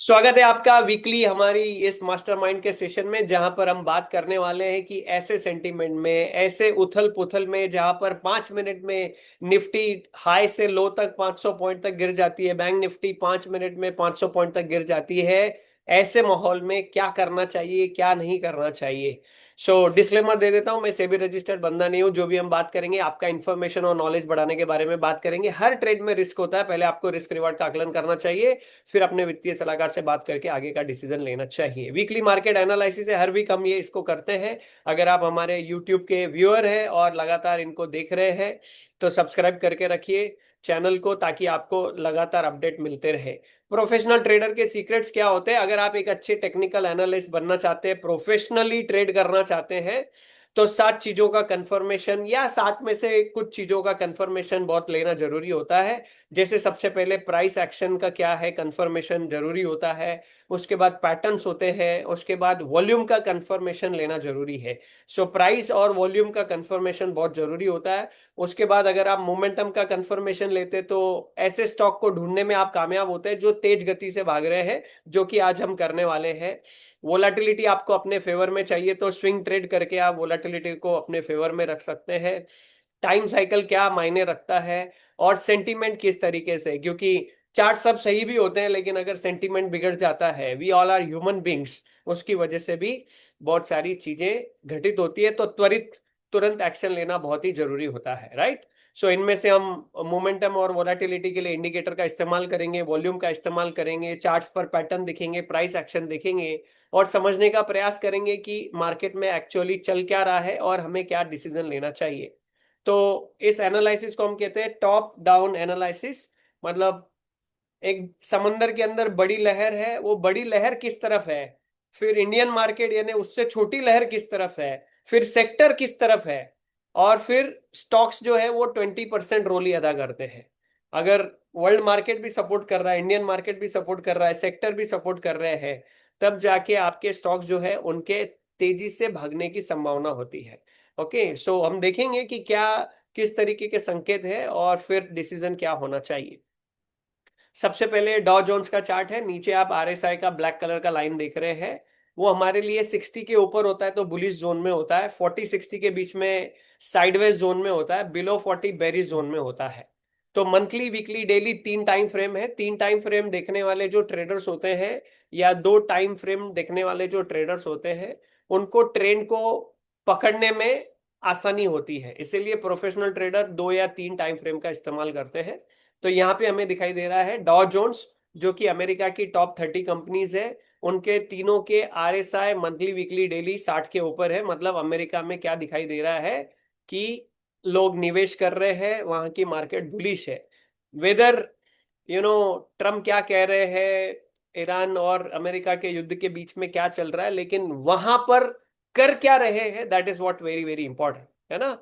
स्वागत है आपका वीकली हमारी इस मास्टरमाइंड के सेशन में, जहां पर हम बात करने वाले हैं कि ऐसे सेंटीमेंट में, ऐसे उथल पुथल में, जहां पर 5 मिनट में निफ्टी हाई से लो तक 500 पॉइंट तक गिर जाती है, बैंक निफ्टी 5 मिनट में 500 पॉइंट तक गिर जाती है। ऐसे माहौल में क्या करना चाहिए, क्या नहीं करना चाहिए। डिस्क्लेमर दे देता हूं, मैं सेबी रजिस्टर्ड बंदा नहीं हूं। जो भी हम बात करेंगे आपका इन्फॉर्मेशन और नॉलेज बढ़ाने के बारे में बात करेंगे। हर ट्रेड में रिस्क होता है, पहले आपको रिस्क रिवार्ड का आकलन करना चाहिए, फिर अपने वित्तीय सलाहकार से बात करके आगे का डिसीजन लेना चाहिए। वीकली मार्केट एनालिसिस है, हर वीक हम ये इसको करते हैं। अगर आप हमारे यूट्यूब के व्यूअर हैं और लगातार इनको देख रहे हैं तो सब्सक्राइब करके रखिए चैनल को, ताकि आपको लगातार अपडेट मिलते रहे। प्रोफेशनल ट्रेडर के सीक्रेट्स क्या होते हैं? अगर आप एक अच्छे टेक्निकल एनालिस्ट बनना चाहते हैं, प्रोफेशनली ट्रेड करना चाहते हैं, तो 7 चीजों का कंफर्मेशन या 7 में से कुछ चीजों का कंफर्मेशन बहुत लेना जरूरी होता है। जैसे सबसे पहले प्राइस एक्शन का क्या है, कंफर्मेशन जरूरी होता है। उसके बाद पैटर्न्स होते हैं, उसके बाद वॉल्यूम का कंफर्मेशन लेना जरूरी है। प्राइस और वॉल्यूम का कंफर्मेशन बहुत जरूरी होता है। उसके बाद अगर आप मोमेंटम का कंफर्मेशन लेते तो ऐसे स्टॉक को ढूंढने में आप कामयाब होते हैं जो तेज गति से भाग रहे हैं, जो कि आज हम करने वाले हैं। वोलाटिलिटी आपको अपने फेवर में चाहिए तो स्विंग ट्रेड करके आप वोलाटिलिटी को अपने फेवर में रख सकते हैं। टाइम साइकिल क्या मायने रखता है, और सेंटीमेंट किस तरीके से, क्योंकि चार्ट सब सही भी होते हैं लेकिन अगर सेंटीमेंट बिगड़ जाता है, we all are human beings, उसकी वजह से भी बहुत सारी चीजें घटित होती है। तो त्वरित तुरंत एक्शन लेना बहुत ही जरूरी होता है, राइट। इनमें से हम मोमेंटम और वोलेटिलिटी के लिए इंडिकेटर का इस्तेमाल करेंगे, वॉल्यूम का इस्तेमाल करेंगे, चार्ट्स पर पैटर्न दिखेंगे, प्राइस एक्शन देखेंगे, और समझने का प्रयास करेंगे कि मार्केट में एक्चुअली चल क्या रहा है और हमें क्या डिसीजन लेना चाहिए। तो इस एनालिसिस को हम कहते हैं टॉप डाउन एनालिसिस। मतलब एक समंदर के अंदर बड़ी लहर है, वो बड़ी लहर किस तरफ है, फिर इंडियन मार्केट यानी उससे छोटी लहर किस तरफ है, फिर सेक्टर किस तरफ है, और फिर स्टॉक्स जो है वो 20% रोल ही अदा करते हैं। अगर वर्ल्ड मार्केट भी सपोर्ट कर रहा है, इंडियन मार्केट भी सपोर्ट कर रहा है, सेक्टर भी सपोर्ट कर रहे हैं, तब जाके आपके स्टॉक्स जो है उनके तेजी से भागने की संभावना होती है। ओके, हम देखेंगे कि क्या किस तरीके के संकेत है और फिर डिसीजन क्या होना चाहिए। सबसे पहले डॉ जोन्स का चार्ट है। नीचे आप आरएसआई का ब्लैक कलर का लाइन देख रहे हैं, वो हमारे लिए 60 के ऊपर होता है तो बुलिश जोन में होता है, 40-60 के बीच में साइडवेज जोन में होता है, बिलो 40 बेरिश जोन में होता है। तो monthly, weekly, daily 3 time frame है। 3 टाइम फ्रेम देखने वाले जो ट्रेडर्स होते हैं, या 2 टाइम फ्रेम देखने वाले जो ट्रेडर्स होते हैं, उनको ट्रेंड को पकड़ने में आसानी होती है, इसीलिए प्रोफेशनल ट्रेडर 2 या 3 टाइम फ्रेम का इस्तेमाल करते हैं। तो यहाँ पे हमें दिखाई दे रहा है डॉ जोन्स, जो कि अमेरिका की टॉप 30 कंपनीज है, उनके तीनों के आरएसआई मंथली, वीकली, डेली 60 के ऊपर है। मतलब अमेरिका में क्या दिखाई दे रहा है कि लोग निवेश कर रहे हैं, वहां की मार्केट बुलिश है। वेदर ट्रम्प क्या कह रहे हैं, ईरान और अमेरिका के युद्ध के बीच में क्या चल रहा है, लेकिन वहां पर कर क्या रहे हैं, that is what very very important है ना।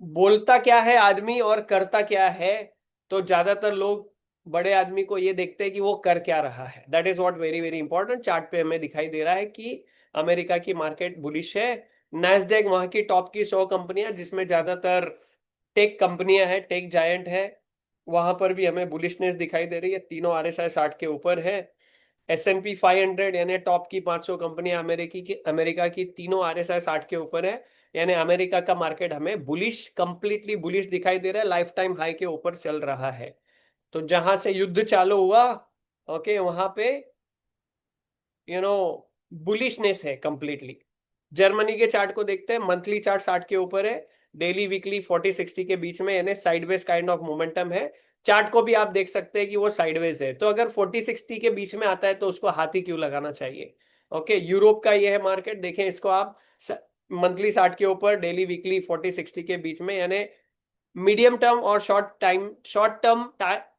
बोलता क्या है आदमी और करता क्या है, तो ज्यादातर लोग बड़े आदमी को ये देखते हैं कि वो कर क्या रहा है। That is what very very important. Chart पे हमें दिखाई दे रहा है कि अमेरिका की मार्केट बुलिश है। नैस्डैक वहां की टॉप की 100 कंपनियां, जिसमें ज्यादातर टेक कंपनियां हैं, टेक जायंट है, वहां पर भी हमें बुलिशनेस दिखाई दे रही है। तीनों आरएसआई 60 के ऊपर है। S&P 500 यानी टॉप की 500 कंपनियां अमेरिका की तीनों आरएसआई 60 के ऊपर है। यानी अमेरिका का मार्केट हमें बुलिश, कंप्लीटली बुलिश दिखाई दे रहा है, लाइफ टाइम हाई के ऊपर चल रहा है। तो जहां से युद्ध चालू हुआ, ओके, वहां पे यू नो बुलिशनेस है कंप्लीटली। जर्मनी के चार्ट को देखते हैं। मंथली चार्ट 60 के ऊपर है, डेली, वीकली 40-60 के बीच में, यानी साइडवेज काइंड ऑफ मोमेंटम है। चार्ट को भी आप देख सकते हैं कि वो साइडवेज है। तो अगर 40-60 के बीच में आता है तो उसको हाथी क्यों लगाना चाहिए। ओके, यूरोप का ये है मार्केट, देखें इसको आप। मंथली 60 के ऊपर, डेली, वीकली 40-60 के बीच में, यानी मीडियम टर्म और शॉर्ट टर्म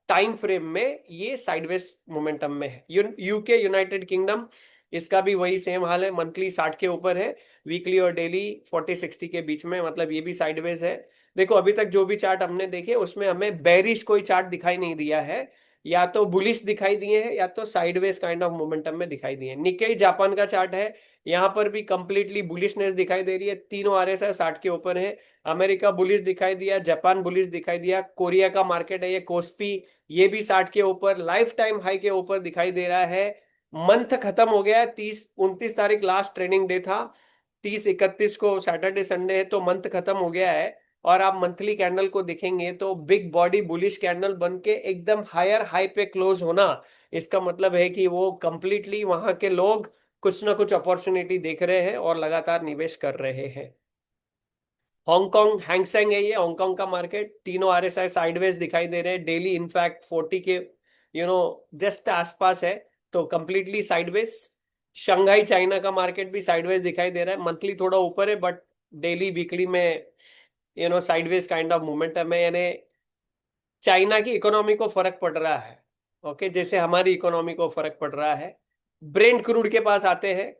टाइम फ्रेम में ये साइडवेज मोमेंटम में है। यूके, यूनाइटेड किंगडम, इसका भी वही सेम हाल है। मंथली 60 के ऊपर है, वीकली और डेली 40-60 के बीच में, मतलब ये भी साइडवेज है। देखो अभी तक जो भी चार्ट हमने देखे उसमें हमें बेरिश कोई चार्ट दिखाई नहीं दिया है, या तो बुलिश दिखाई दिए हैं या तो साइडवेज काइंड ऑफ मोमेंटम में दिखाई दिए हैं। निक्केई जापान का चार्ट है, यहाँ पर भी कंप्लीटली बुलिशनेस दिखाई दे रही है, तीनों आरएसआई 60 के ऊपर है। अमेरिका बुलिश दिखाई दिया, जापान बुलिश दिखाई दिया, कोरिया का मार्केट है ये कोस्पी, ये भी 60 के ऊपर, लाइफ टाइम हाई के ऊपर दिखाई दे रहा है। मंथ खत्म हो गया है, 30-29 तारीख लास्ट ट्रेडिंग डे था, 30-31 को सैटरडे संडे है, तो मंथ खत्म हो गया है। और आप मंथली कैंडल को देखेंगे तो बिग बॉडी बुलिश कैंडल बन के एकदम हायर हाई पे क्लोज होना, इसका मतलब है कि वो कंप्लीटली वहां के लोग कुछ ना कुछ अपॉर्चुनिटी देख रहे हैं और लगातार निवेश कर रहे हैं। हांगकांग हैंगसेंग है ये, हांगकांग का मार्केट, तीनों आरएसआई साइडवेज दिखाई दे रहे हैं, डेली इनफैक्ट 40 के जस्ट आसपास है, तो कंप्लीटली साइडवेज। शंघाई चाइना का मार्केट भी साइडवेज दिखाई दे रहा है, मंथली थोड़ा ऊपर है बट डेली वीकली में साइडवेज काइंड ऑफ मोमेंटम है, यानी चाइना की इकोनॉमी को फर्क पड़ रहा है। ओके, जैसे हमारी इकोनॉमी को फर्क पड़ रहा है। ब्रेंट क्रूड के पास आते हैं।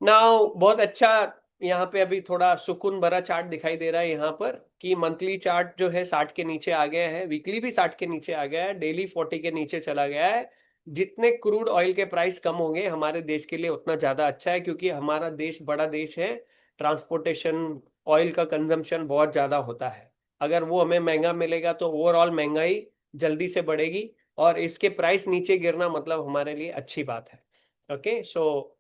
नाउ बहुत अच्छा, यहाँ पे अभी थोड़ा सुकून भरा चार्ट दिखाई दे रहा है यहाँ पर, कि मंथली चार्ट जो है 60 के नीचे आ गया है, वीकली भी 60 के नीचे आ गया है, डेली 40 के नीचे चला गया है। जितने क्रूड ऑयल के प्राइस कम होंगे हमारे देश के लिए उतना ज्यादा अच्छा है, क्योंकि हमारा देश बड़ा देश है, ट्रांसपोर्टेशन ऑयल का कंजम्पशन बहुत ज्यादा होता है। अगर वो हमें महंगा मिलेगा तो ओवरऑल महंगाई जल्दी से बढ़ेगी, और इसके प्राइस नीचे गिरना मतलब हमारे लिए अच्छी बात है। ओके, सो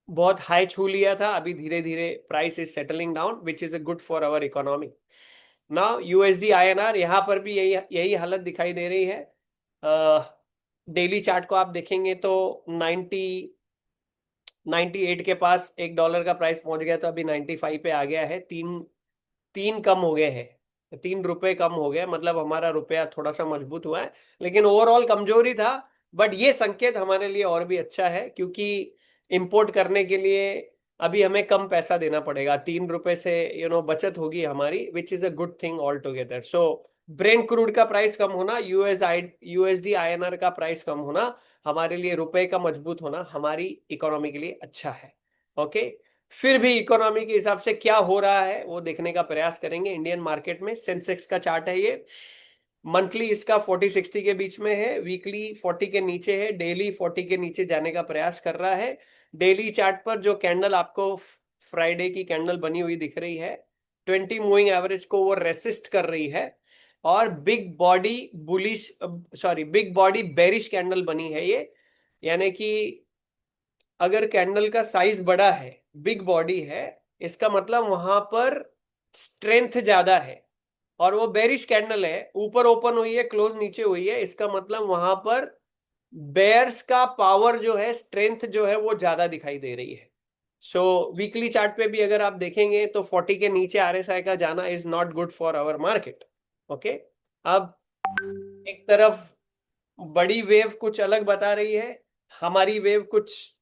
बहुत हाई छू लिया था, अभी धीरे धीरे price is settling down, which is a good for our economy. Now USD INR, यहाँ पर भी यही यही हालत दिखाई दे रही है। डेली चार्ट को आप देखेंगे तो 98 के पास $1 का प्राइस पहुंच गया, तो अभी 95 पे आ गया है, तीन तीन कम हो गए हैं, 3 रुपए कम हो गए, मतलब हमारा रुपया थोड़ा सा मजबूत हुआ है, लेकिन ओवरऑल कमजोरी था। बट ये संकेत हमारे लिए और भी अच्छा है, क्योंकि इंपोर्ट करने के लिए अभी हमें कम पैसा देना पड़ेगा, 3 रुपए से बचत होगी हमारी, विच is a good thing all together. So Brent crude का प्राइस कम होना, यूएसडी आईएनआर का प्राइस कम होना, हमारे लिए रुपए का मजबूत होना हमारी इकोनॉमी के लिए अच्छा है। ओके, फिर भी इकोनॉमी के हिसाब से क्या हो रहा है वो देखने का प्रयास करेंगे। इंडियन मार्केट में सेंसेक्स का चार्ट है ये, मंथली इसका 40-60 के बीच में है, वीकली 40 के नीचे है, डेली 40 के नीचे जाने का प्रयास कर रहा है। डेली चार्ट पर जो कैंडल आपको फ्राइडे की कैंडल बनी हुई दिख रही है, 20 मूविंग एवरेज को वो रेसिस्ट कर रही है, और big body bullish, sorry, big body bearish candle बनी है ये, यानी कि अगर कैंडल का साइज बड़ा है, बिग बॉडी है, इसका मतलब वहां पर स्ट्रेंथ ज्यादा है, और वो बेरिश कैंडल है, ऊपर ओपन हुई है, क्लोज नीचे हुई है, इसका मतलब वहां पर बेयर्स का पावर जो है, स्ट्रेंथ जो है वो ज्यादा दिखाई दे रही है। सो वीकली चार्ट पे भी अगर आप देखेंगे तो 40 के नीचे आरएसआई का जाना is not good for our market. Okay, अब एक तरफ बड़ी वेव कुछ अलग बता रही है, हमारी वेव कुछ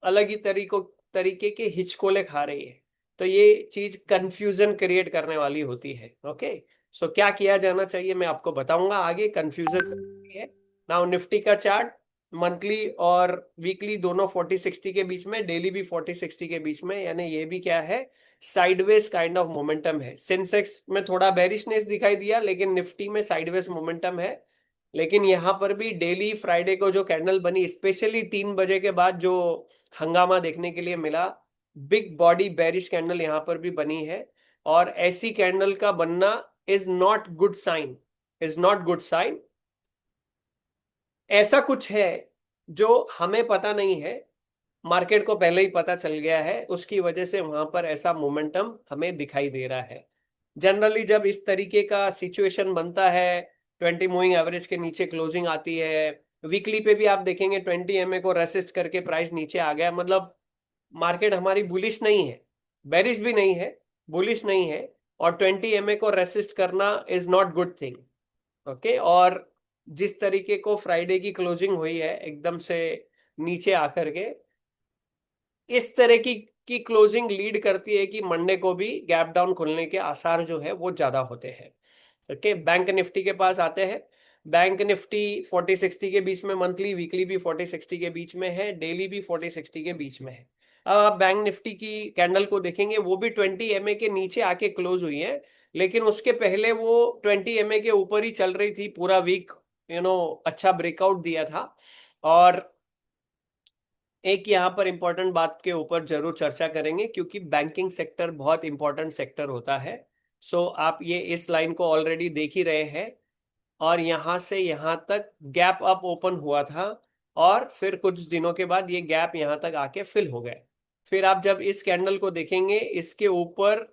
अलग ही तरीके के हिचकोले खा रही है, तो ये चीज कंफ्यूजन क्रिएट करने वाली होती है। ओके, सो क्या किया जाना चाहिए मैं आपको बताऊंगा आगे, कंफ्यूजन है। नाउ निफ्टी का चार्ट मंथली और वीकली दोनों 40-60 के बीच में, डेली भी 40-60 के बीच में, यानी ये भी क्या है, साइडवेज काइंड ऑफ मोमेंटम है। सेंसेक्स में थोड़ा बेरिशनेस दिखाई दिया, लेकिन निफ्टी में साइडवेज मोमेंटम है। लेकिन यहां पर भी डेली फ्राइडे को जो कैंडल बनी, स्पेशली 3 बजे के बाद जो हंगामा देखने के लिए मिला, बिग बॉडी बेरिश कैंडल यहां पर भी बनी है, और ऐसी कैंडल का बनना is not good sign, is not good sign. ऐसा कुछ है जो हमें पता नहीं है, मार्केट को पहले ही पता चल गया है, उसकी वजह से वहां पर ऐसा मोमेंटम हमें दिखाई दे रहा है। जनरली जब इस तरीके का सिचुएशन बनता है, 20 मूविंग एवरेज के नीचे क्लोजिंग आती है, वीकली पे भी आप देखेंगे 20 एमए को रेसिस्ट करके प्राइस नीचे आ गया, मतलब मार्केट हमारी बुलिश नहीं है, बेरिश भी नहीं है, बुलिश नहीं है, और 20 एमए को रेसिस्ट करना is not good thing. Okay, और जिस तरीके को फ्राइडे की क्लोजिंग हुई है एकदम से नीचे आकर के, इस तरह की क्लोजिंग लीड करती है कि मंडे को भी गैप डाउन खुलने के आसार जो है वो ज्यादा होते हैं। ओके, बैंक निफ्टी के पास आते हैं। बैंक निफ्टी 40-60 के बीच में मंथली, वीकली भी 40-60 के बीच में है, डेली भी 40-60 के बीच में है। अब आप बैंक निफ्टी की कैंडल को देखेंगे, वो भी 20 एमए के नीचे आके क्लोज हुई है, लेकिन उसके पहले वो 20 MA के ऊपर ही चल रही थी पूरा वीक, अच्छा ब्रेकआउट दिया था। और एक यहाँ पर इंपॉर्टेंट बात के ऊपर जरूर चर्चा करेंगे, क्योंकि बैंकिंग सेक्टर बहुत इंपॉर्टेंट सेक्टर होता है। सो आप ये इस लाइन को ऑलरेडी देख ही रहे हैं, और यहां से यहां तक गैप अप ओपन हुआ था, और फिर कुछ दिनों के बाद ये गैप यहां तक आके फिल हो गए। फिर आप जब इस कैंडल को देखेंगे, इसके ऊपर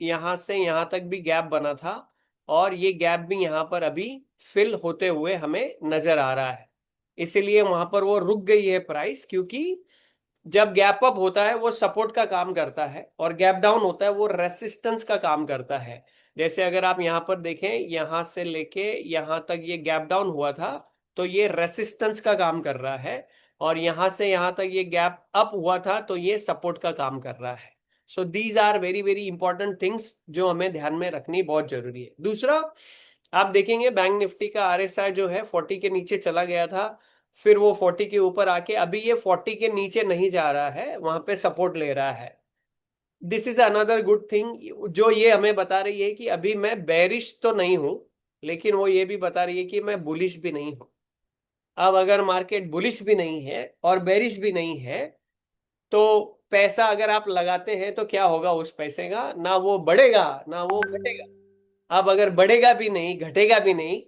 यहां से यहां तक भी गैप बना था, और ये गैप भी यहां पर अभी फिल होते हुए हमें नजर आ रहा है। इसीलिए वहां पर वो रुक गई है प्राइस, क्योंकि जब गैप अप होता है वो सपोर्ट का काम करता है, और गैप डाउन होता है वो रेसिस्टेंस का काम करता है। जैसे अगर आप यहां पर देखें, यहां से लेके यहां तक ये गैप डाउन हुआ था, तो ये रेसिस्टेंस का काम कर रहा है, और यहां से यहां तक ये गैप अप हुआ था तो ये सपोर्ट का काम कर रहा है। So these are very very important things जो हमें ध्यान में रखनी बहुत जरूरी है। दूसरा, आप देखेंगे बैंक निफ्टी का आरएसआई जो है 40 के नीचे चला गया था, फिर वो 40 के ऊपर आके अभी ये 40 के नीचे नहीं जा रहा है, वहां पे सपोर्ट ले रहा है। This is another good thing, जो ये हमें बता रही है कि अभी मैं बेरिश तो नहीं हूं, लेकिन वो ये भी बता रही है कि मैं बुलिश भी नहीं हूं। अब अगर मार्केट बुलिश भी नहीं है और बेरिश भी नहीं है, तो पैसा अगर आप लगाते हैं तो क्या होगा उस पैसे का? ना वो बढ़ेगा ना वो घटेगा। अब अगर बढ़ेगा भी नहीं घटेगा भी नहीं,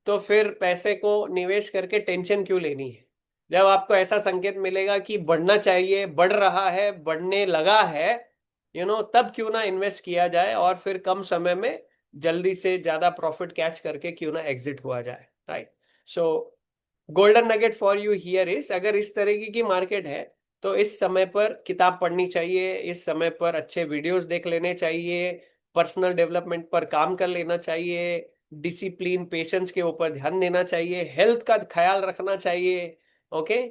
तो फिर पैसे को निवेश करके टेंशन क्यों लेनी है? जब आपको ऐसा संकेत मिलेगा कि बढ़ना चाहिए, बढ़ रहा है, बढ़ने लगा है, तब क्यों ना इन्वेस्ट किया जाए, और फिर कम समय में जल्दी से ज्यादा प्रॉफिट कैच करके क्यों ना एग्जिट हुआ जाए, right? So golden nugget for you here is, अगर इस तरीके की मार्केट है तो इस समय पर किताब पढ़नी चाहिए, इस समय पर अच्छे वीडियोस देख लेने चाहिए, पर्सनल डेवलपमेंट पर काम कर लेना चाहिए, डिसिप्लिन पेशेंस के ऊपर ध्यान देना चाहिए, हेल्थ का ख्याल रखना चाहिए। Okay,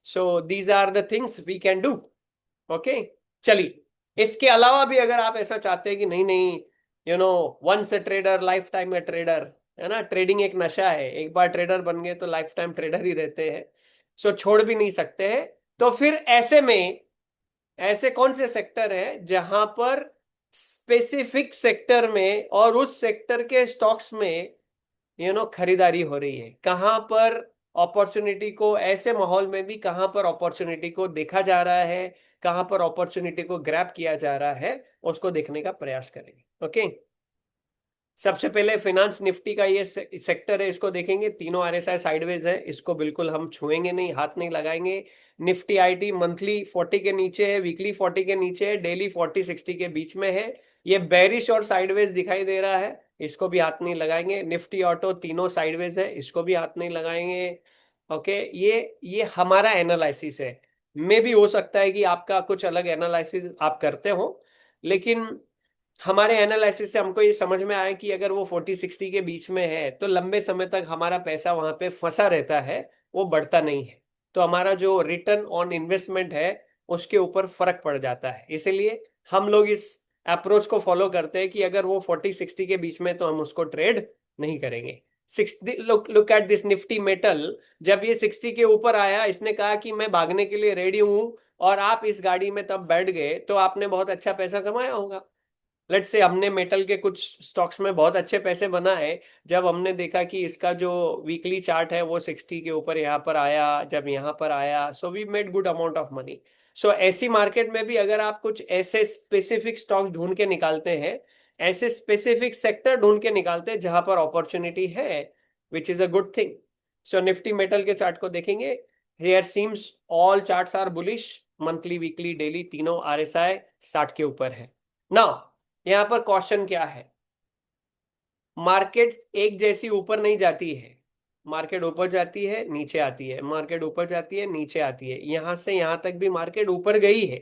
so these are the things we can do. Okay, चलिए, इसके अलावा भी अगर आप ऐसा चाहते हैं कि नहीं नहीं, once a trader life time a trader, है ना, ट्रेडिंग एक नशा है, एक बार ट्रेडर बन गए तो लाइफ टाइम ट्रेडर ही रहते हैं, सो छोड़ भी नहीं सकते हैं। तो फिर ऐसे में ऐसे कौन से सेक्टर है जहां पर स्पेसिफिक सेक्टर में और उस सेक्टर के स्टॉक्स में खरीदारी हो रही है, कहां पर अपॉर्चुनिटी को, ऐसे माहौल में भी कहां पर अपॉर्चुनिटी को देखा जा रहा है, कहां पर अपॉर्चुनिटी को ग्रैब किया जा रहा है, उसको देखने का प्रयास करेंगे। ओके, सबसे पहले फिनांस निफ्टी का ये सेक्टर है, इसको देखेंगे। तीनों आरएसआई साइडवेज है, इसको बिल्कुल हम छुएंगे नहीं, हाथ नहीं लगाएंगे। निफ्टी आईटी मंथली 40 के नीचे है, वीकली 40 के नीचे है, डेली 40-60 के बीच में है। ये बेरिश और साइडवेज दिखाई दे रहा है, इसको भी हाथ नहीं लगाएंगे। निफ्टी ऑटो तीनों साइडवेज है, इसको भी हाथ नहीं लगाएंगे। ओके, ये हमारा एनालिसिस है। मे भी हो सकता है कि आपका कुछ अलग एनालिसिस आप करते हो, लेकिन हमारे एनालिसिस से हमको ये समझ में आया कि अगर वो 40-60 के बीच में है तो लंबे समय तक हमारा पैसा वहां पे फंसा रहता है, वो बढ़ता नहीं है, तो हमारा जो रिटर्न ऑन इन्वेस्टमेंट है उसके ऊपर फर्क पड़ जाता है। इसीलिए हम लोग इस अप्रोच को फॉलो करते हैं कि अगर वो 40-60 के बीच में तो हम उसको ट्रेड नहीं करेंगे। 60, look at this Nifty metal, जब ये 60 के ऊपर आया, इसने कहा कि मैं भागने के लिए रेडी हूं, और आप इस गाड़ी में तब बैठ गए, तो आपने बहुत अच्छा पैसा कमाया होगा। लेट्स से हमने मेटल के कुछ स्टॉक्स में बहुत अच्छे पैसे बनाए, जब हमने देखा कि इसका जो वीकली चार्ट है वो 60 के ऊपर यहाँ पर आया, जब यहाँ पर आया, so we made good amount of money. So ऐसी मार्केट में भी अगर आप कुछ ऐसे स्पेसिफिक स्टॉक्स ढूंढ के निकालते हैं, ऐसे स्पेसिफिक सेक्टर ढूंढ के निकालते हैं जहां पर अपॉर्चुनिटी है, which is a good thing. So Nifty metal के चार्ट को देखेंगे, here seems all charts are bullish, monthly weekly daily तीनों आरएसआई 60 के ऊपर है। नाउ यहां पर क्वेश्चन क्या है? मार्केट एक जैसी ऊपर नहीं जाती है, मार्केट ऊपर जाती है नीचे आती है, मार्केट ऊपर जाती है नीचे आती है, यहां से यहां तक भी मार्केट ऊपर गई है।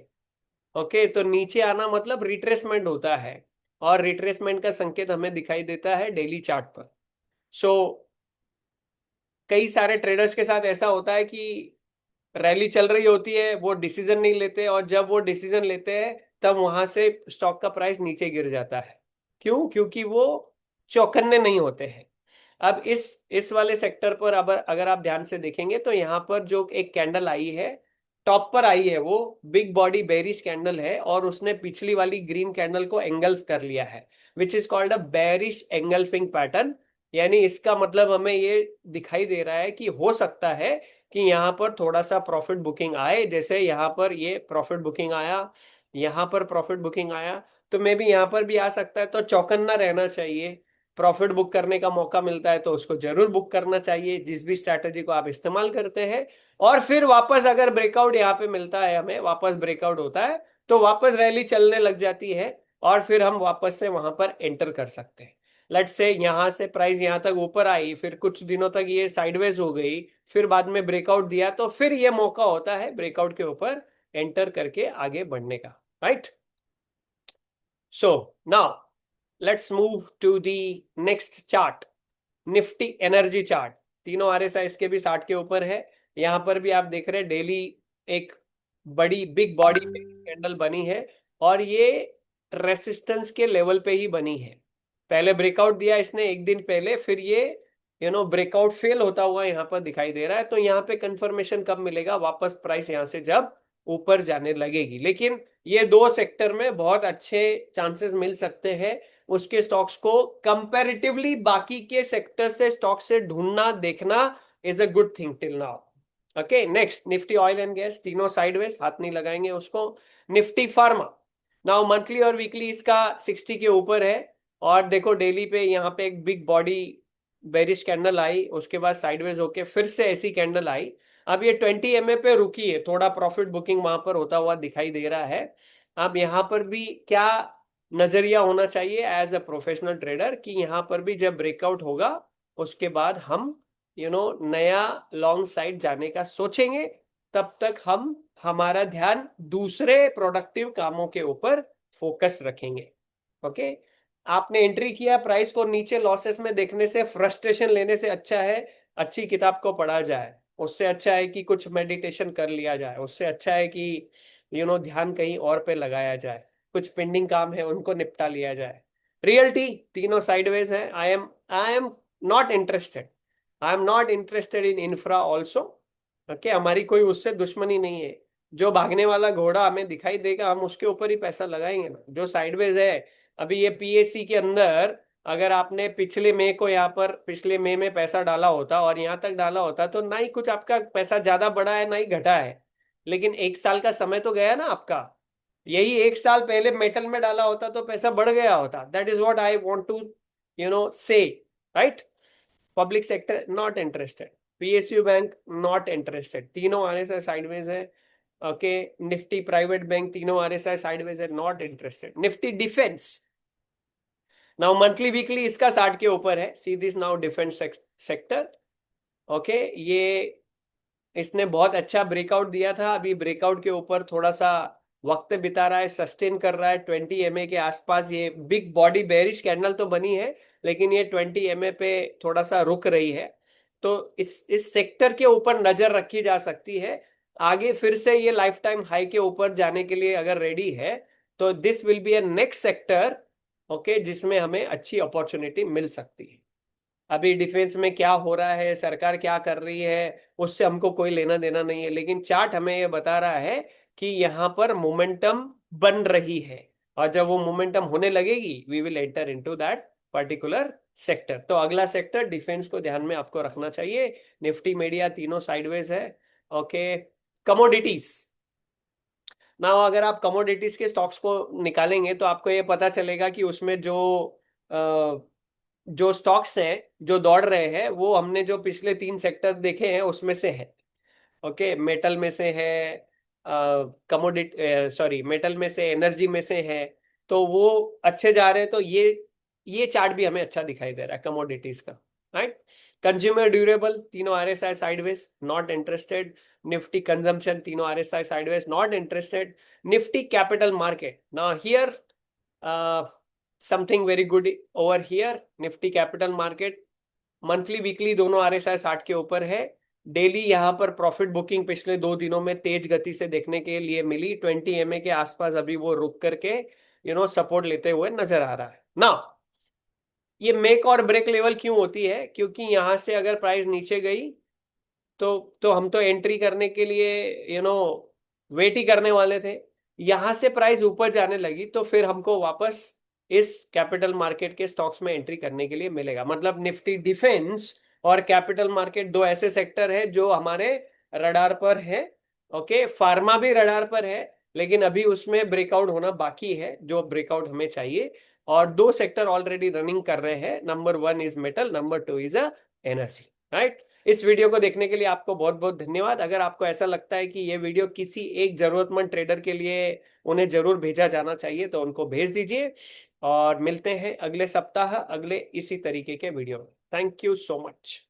ओके, तो नीचे आना मतलब रिट्रेसमेंट होता है, और रिट्रेसमेंट का संकेत हमें दिखाई देता है डेली चार्ट पर। सो कई सारे ट्रेडर्स के साथ ऐसा होता है कि रैली चल रही होती है, वो डिसीजन नहीं लेते, और जब वो डिसीजन लेते हैं तब वहां से स्टॉक का प्राइस नीचे गिर जाता है। क्यों? क्योंकि वो चौकन्ने नहीं होते हैं। अब इस वाले सेक्टर पर अगर अगर आप ध्यान से देखेंगे तो यहाँ पर जो एक कैंडल आई है, टॉप पर आई है, वो बिग बॉडी बेरिश कैंडल है और उसने पिछली वाली ग्रीन कैंडल को एंगल्फ कर लिया है, which is called a bearish engulfing pattern. यानी इसका मतलब हमें ये दिखाई दे रहा है कि हो सकता है कि यहाँ पर थोड़ा सा प्रॉफिट बुकिंग आए, जैसे यहाँ पर ये प्रॉफिट बुकिंग आया, यहाँ पर प्रॉफिट बुकिंग आया, तो मे भी यहाँ पर भी आ सकता है। तो चौकन्ना रहना चाहिए, प्रॉफिट बुक करने का मौका मिलता है तो उसको जरूर बुक करना चाहिए, जिस भी स्ट्रैटेजी को आप इस्तेमाल करते हैं। और फिर वापस अगर ब्रेकआउट यहाँ पे मिलता है, हमें वापस ब्रेकआउट होता है, तो वापस रैली चलने लग जाती है और फिर हम वापस से वहां पर एंटर कर सकते हैं। लेट्स से यहाँ से प्राइस यहाँ तक ऊपर आई, फिर कुछ दिनों तक ये साइडवेज हो गई, फिर बाद में ब्रेकआउट दिया, तो फिर ये मौका होता है ब्रेकआउट के ऊपर एंटर करके आगे बढ़ने का, right. So now let's move to the next chart, Nifty energy chart. तीनों आरएसआई के भी 60 के ऊपर है। यहां पर भी आप देख रहे हैं डेली एक बड़ी बिग बॉडी कैंडल बनी है और ये रेसिस्टेंस के लेवल पे ही बनी है। पहले ब्रेकआउट दिया इसने एक दिन पहले, फिर ये ब्रेकआउट फेल होता हुआ यहाँ पर दिखाई दे रहा है। तो यहाँ पे कंफर्मेशन कब मिलेगा, वापस प्राइस यहाँ से जब ऊपर जाने लगेगी। लेकिन ये दो सेक्टर में बहुत अच्छे चांसेस मिल सकते हैं उसके स्टॉक्स को कंपैरेटिवली बाकी के सेक्टर से स्टॉक से ढूंढना देखना is a good thing till now. Okay, next Nifty oil and gas, तीनों साइडवेज, हाथ नहीं लगाएंगे उसको। निफ्टी फार्मा, नाउ मंथली और वीकली इसका 60 के ऊपर है और देखो डेली पे यहाँ पे एक बिग बॉडी बेरिश कैंडल आई, उसके बाद साइडवेज होके फिर से ऐसी कैंडल आई। अब ये 20 MA पे रुकी है, थोड़ा प्रॉफिट बुकिंग वहां पर होता हुआ दिखाई दे रहा है। अब यहाँ पर भी क्या नजरिया होना चाहिए एज अ प्रोफेशनल ट्रेडर कि यहाँ पर भी जब ब्रेकआउट होगा उसके बाद हम नया लॉन्ग साइड जाने का सोचेंगे। तब तक हम हमारा ध्यान दूसरे प्रोडक्टिव कामों के ऊपर फोकस रखेंगे। ओके, आपने एंट्री किया, प्राइस को नीचे लॉसेस में देखने से, फ्रस्ट्रेशन लेने से अच्छा है अच्छी किताब को पढ़ा जाए, उससे अच्छा है कि कुछ मेडिटेशन कर लिया जाए, उससे अच्छा है कि ध्यान कहीं और पे लगाया जाए, कुछ पेंडिंग काम है उनको निपटा लिया जाए। रियल्टी तीनों साइडवेज है। I am not interested, I am not interested in infra also. Okay, हमारी कोई उससे दुश्मनी नहीं है। जो भागने वाला घोड़ा हमें दिखाई देगा हम उसके ऊपर ही पैसा लगाएंगे ना, जो साइडवेज है। अभी ये पीएससी के अंदर अगर आपने पिछले मई को यहाँ पर पिछले मई में पैसा डाला होता और यहाँ तक डाला होता तो ना ही कुछ आपका पैसा ज्यादा बढ़ा है ना ही घटा है, लेकिन एक साल का समय तो गया ना आपका। यही एक साल पहले मेटल में डाला होता तो पैसा बढ़ गया होता। That is what I want to say, right. Public sector not interested, PSU bank not interested, तीनों आरएसआई साइडवेज है। ओके, निफ्टी प्राइवेट बैंक तीनों आरएसआई साइडवेज है, not interested. Nifty defence, now monthly weekly इसका 60 के ऊपर है। See this now defence sector. Okay, ये इसने बहुत अच्छा ब्रेकआउट दिया था, अभी ब्रेकआउट के ऊपर थोड़ा सा वक्त बिता रहा है, सस्टेन कर रहा है 20 MA के आसपास। ये बिग बॉडी बेरिश कैंडल तो बनी है लेकिन ये 20 MA पे थोड़ा सा रुक रही है। तो इस सेक्टर के ऊपर नजर रखी जा सकती है। आगे फिर से ये लाइफ टाइम हाई के ऊपर जाने के लिए अगर रेडी है तो this will be a next sector, okay, जिसमें हमें अच्छी अपॉर्चुनिटी मिल सकती है। अभी डिफेंस में क्या हो रहा है, सरकार क्या कर रही है, उससे हमको कोई लेना देना नहीं है, लेकिन चार्ट हमें ये बता रहा है कि यहाँ पर मोमेंटम बन रही है और जब वो मोमेंटम होने लगेगी we will enter into that particular sector. तो अगला सेक्टर डिफेंस को ध्यान में आपको रखना चाहिए। निफ्टी मीडिया तीनों साइडवेज है। ओके, कमोडिटीज, ना अगर आप कमोडिटीज के स्टॉक्स को निकालेंगे तो आपको ये पता चलेगा कि उसमें जो स्टॉक्स हैं जो दौड़ रहे हैं वो हमने जो पिछले 3 सेक्टर देखे हैं उसमें से है। ओके, मेटल में से है, कमोडिट सॉरी मेटल में से, एनर्जी में से है, तो वो अच्छे जा रहे हैं। तो ये चार्ट भी हमें अच्छा दिखाई दे रहा है कमोडिटीज का, राइट। कंज्यूमर ड्यूरेबल तीनों RSI sideways, not interested. Nifty consumption तीनों RSI sideways, not interested. Nifty capital market, now here something very good over here. Nifty capital market monthly weekly दोनों आरएसआई 60 के ऊपर है। डेली यहाँ पर profit booking पिछले 2 दिनों में तेज गति से देखने के लिए मिली, 20 MA के आसपास अभी वो रुक करके सपोर्ट लेते हुए नजर आ रहा है ना। ये मेक और ब्रेक लेवल क्यों होती है, क्योंकि यहां से अगर प्राइस नीचे गई तो हम तो एंट्री करने के लिए वेट ही करने वाले थे। यहां से प्राइस ऊपर जाने लगी तो फिर हमको वापस इस कैपिटल मार्केट के स्टॉक्स में एंट्री करने के लिए मिलेगा। मतलब निफ्टी डिफेंस और कैपिटल मार्केट दो ऐसे सेक्टर है जो हमारे रडार पर है। ओके, फार्मा भी रडार पर है, लेकिन अभी उसमें ब्रेकआउट होना बाकी है, जो ब्रेकआउट हमें चाहिए। और दो सेक्टर ऑलरेडी रनिंग कर रहे हैं, number 1 is metal, number 2 is energy, right. इस वीडियो को देखने के लिए आपको बहुत बहुत धन्यवाद। अगर आपको ऐसा लगता है कि ये वीडियो किसी एक जरूरतमंद ट्रेडर के लिए उन्हें जरूर भेजा जाना चाहिए तो उनको भेज दीजिए, और मिलते हैं अगले सप्ताह अगले इसी तरीके के वीडियो में। Thank you so much.